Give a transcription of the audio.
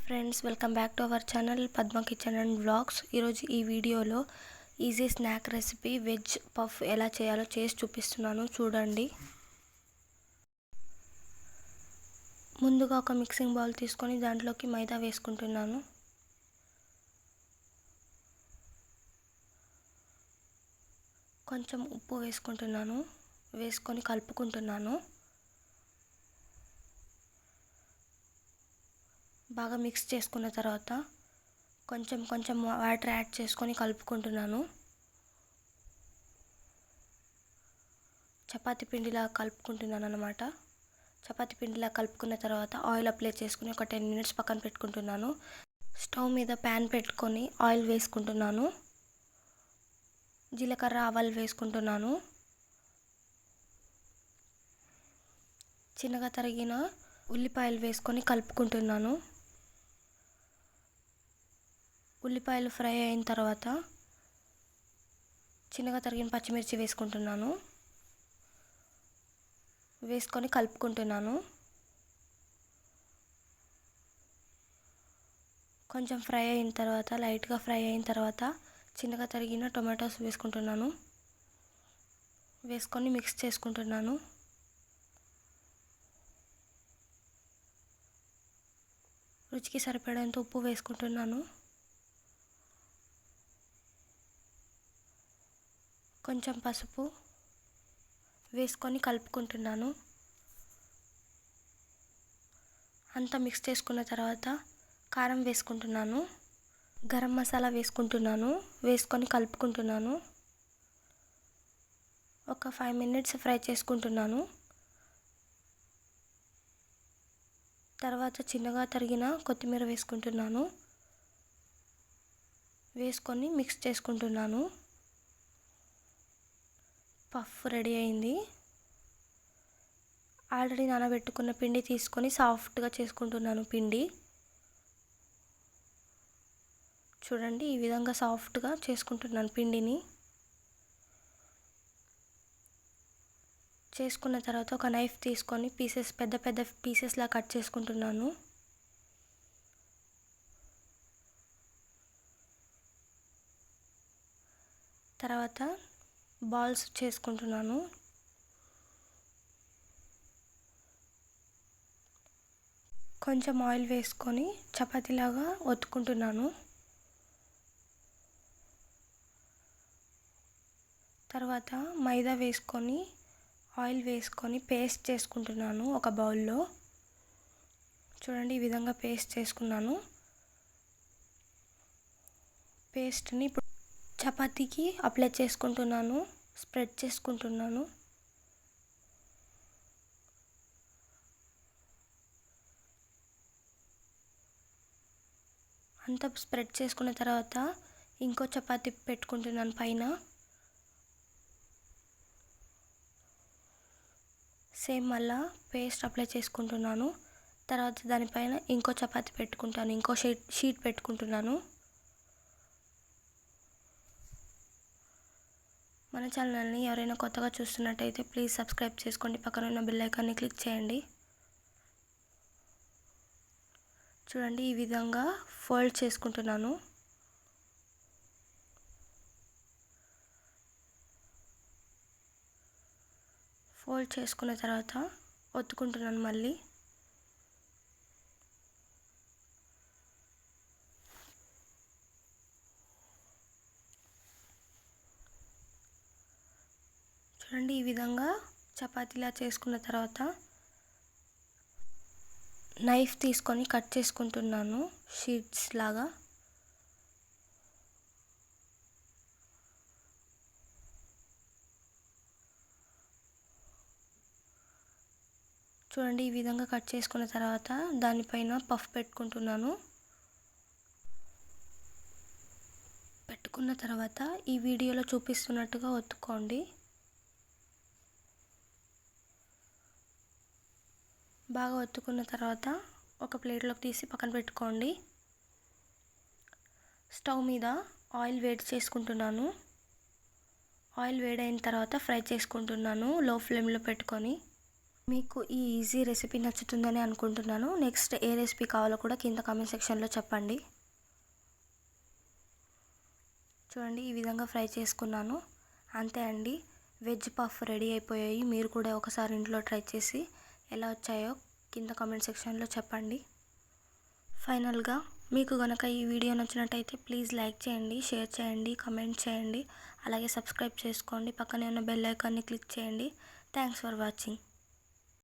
Friends, welcome back to our channel Padma kitchen and vlogs. ఈరోజు ఈ వీడియోలో easy snack recipe veg puff ఎలా చేయాలో చేసి చూపిస్తున్నాను, చూడండి. ముందుగా ఒక మిక్సింగ్ బౌల్ తీసుకొని దాంట్లోకి మైదా వేసుకుంటున్నాను. కొంచెం ఉప్పు వేసుకొని కలుపుకుంటున్నాను. బాగా మిక్స్ చేసుకున్న తర్వాత కొంచెం వాటర్ యాడ్ చేసుకొని కలుపుకుంటున్నాను. చపాతీ పిండిలా కలుపుకుంటున్నాను అన్నమాట. చపాతీ పిండిలా కలుపుకున్న తర్వాత ఆయిల్ అప్లై చేసుకుని ఒక 10 minutes పక్కన పెట్టుకుంటున్నాను. స్టవ్ మీద ప్యాన్ పెట్టుకొని ఆయిల్ వేసుకుంటున్నాను. జీలకర్ర, ఆవాలు వేసుకుంటున్నాను. చిన్నగా తరిగిన ఉల్లిపాయలు వేసుకొని కలుపుకుంటున్నాను. ఉల్లిపాయలు ఫ్రై అయిన తర్వాత చిన్నగా తరిగిన పచ్చిమిర్చి వేసుకొని కలుపుకుంటున్నాను. కొంచెం లైట్గా ఫ్రై అయిన తర్వాత చిన్నగా తరిగిన టొమాటోస్ వేసుకొని మిక్స్ చేసుకుంటున్నాను. రుచికి సరిపడేంత ఉప్పు వేసుకుంటున్నాను. కొంచెం పసుపు వేసుకొని కలుపుకుంటున్నాను. అంతా మిక్స్ చేసుకున్న తర్వాత కారం వేసుకుంటున్నాను. గరం మసాలా వేసుకొని కలుపుకుంటున్నాను. ఒక 5 minutes ఫ్రై చేసుకుంటున్నాను. తర్వాత చిన్నగా తరిగిన కొత్తిమీర వేసుకొని మిక్స్ చేసుకుంటున్నాను. పఫ్ రెడీ అయింది. ఆల్రెడీ నానబెట్టుకున్న పిండి తీసుకొని సాఫ్ట్గా చేసుకుంటున్నాను. పిండి చూడండి, ఈ విధంగా సాఫ్ట్గా చేసుకుంటున్నాను. పిండిని చేసుకున్న తర్వాత ఒక నైఫ్ తీసుకొని పెద్ద పీసెస్లా కట్ చేసుకుంటున్నాను. తర్వాత బాల్స్ చేసుకుంటున్నాను. కొంచెం ఆయిల్ వేసుకొని చపాతీలాగా ఒత్తుకుంటున్నాను. తర్వాత మైదా వేసుకొని ఆయిల్ వేసుకొని పేస్ట్ చేసుకుంటున్నాను ఒక బౌల్లో. చూడండి, ఈ విధంగా పేస్ట్ చేసుకున్నాను. పేస్ట్ని ఇప్పుడు చపాతీకి అప్లై చేసుకుంటున్నాను, స్ప్రెడ్ చేసుకుంటున్నాను. అంతా స్ప్రెడ్ చేసుకున్న తర్వాత ఇంకో చపాతీ పెట్టుకుంటున్నాను పైన. సేమ్ మళ్ళా పేస్ట్ అప్లై చేసుకుంటున్నాను. తర్వాత దానిపైన ఇంకో చపాతీ పెట్టుకుంటాను, ఇంకో షీట్ పెట్టుకుంటున్నాను. మన ఛానల్ని ఎవరైనా కొత్తగా చూస్తున్నట్టయితే ప్లీజ్ సబ్స్క్రైబ్ చేసుకోండి. పక్కన ఉన్న బెల్ ఐకాన్ని క్లిక్ చేయండి. చూడండి, ఈ విధంగా ఫోల్డ్ చేసుకుంటున్నాను. ఫోల్డ్ చేసుకున్న తర్వాత ఒత్తుకుంటున్నాను మళ్ళీ. చూడండి, ఈ విధంగా చపాతీలా చేసుకున్న తర్వాత నైఫ్ తీసుకొని కట్ చేసుకుంటున్నాను షీట్స్ లాగా. చూడండి, ఈ విధంగా కట్ చేసుకున్న తర్వాత దానిపైన పఫ్ పెట్టుకున్న తర్వాత ఈ వీడియోలో చూపిస్తున్నట్టుగా ఒత్తుకోండి. బాగా ఒత్తుకున్న తర్వాత ఒక ప్లేట్లోకి తీసి పక్కన పెట్టుకోండి. స్టవ్ మీద ఆయిల్ వేడి చేసుకుంటున్నాను. ఆయిల్ వేడైన తర్వాత ఫ్రై చేసుకుంటున్నాను లో ఫ్లేమ్లో పెట్టుకొని. మీకు ఈ ఈజీ రెసిపీ నచ్చుతుందని అనుకుంటున్నాను. నెక్స్ట్ ఏ రెసిపీ కావాలో కూడా కింద కామెంట్ సెక్షన్లో చెప్పండి. చూడండి, ఈ విధంగా ఫ్రై చేసుకున్నాను. అంతే అండి, వెజ్ పఫ్ రెడీ అయిపోయాయి. మీరు కూడా ఒకసారి ఇంట్లో ట్రై చేసి ఎలా వచ్చాయో కింద కామెంట్ సెక్షన్లో చెప్పండి. ఫైనల్గా మీకు కనుక ఈ వీడియో నచ్చినట్టయితే ప్లీజ్ లైక్ చేయండి, షేర్ చేయండి, కమెంట్ చేయండి, అలాగే సబ్స్క్రైబ్ చేసుకోండి. పక్కనే ఉన్న బెల్ ఐకాన్ని క్లిక్ చేయండి. Thanks for watching.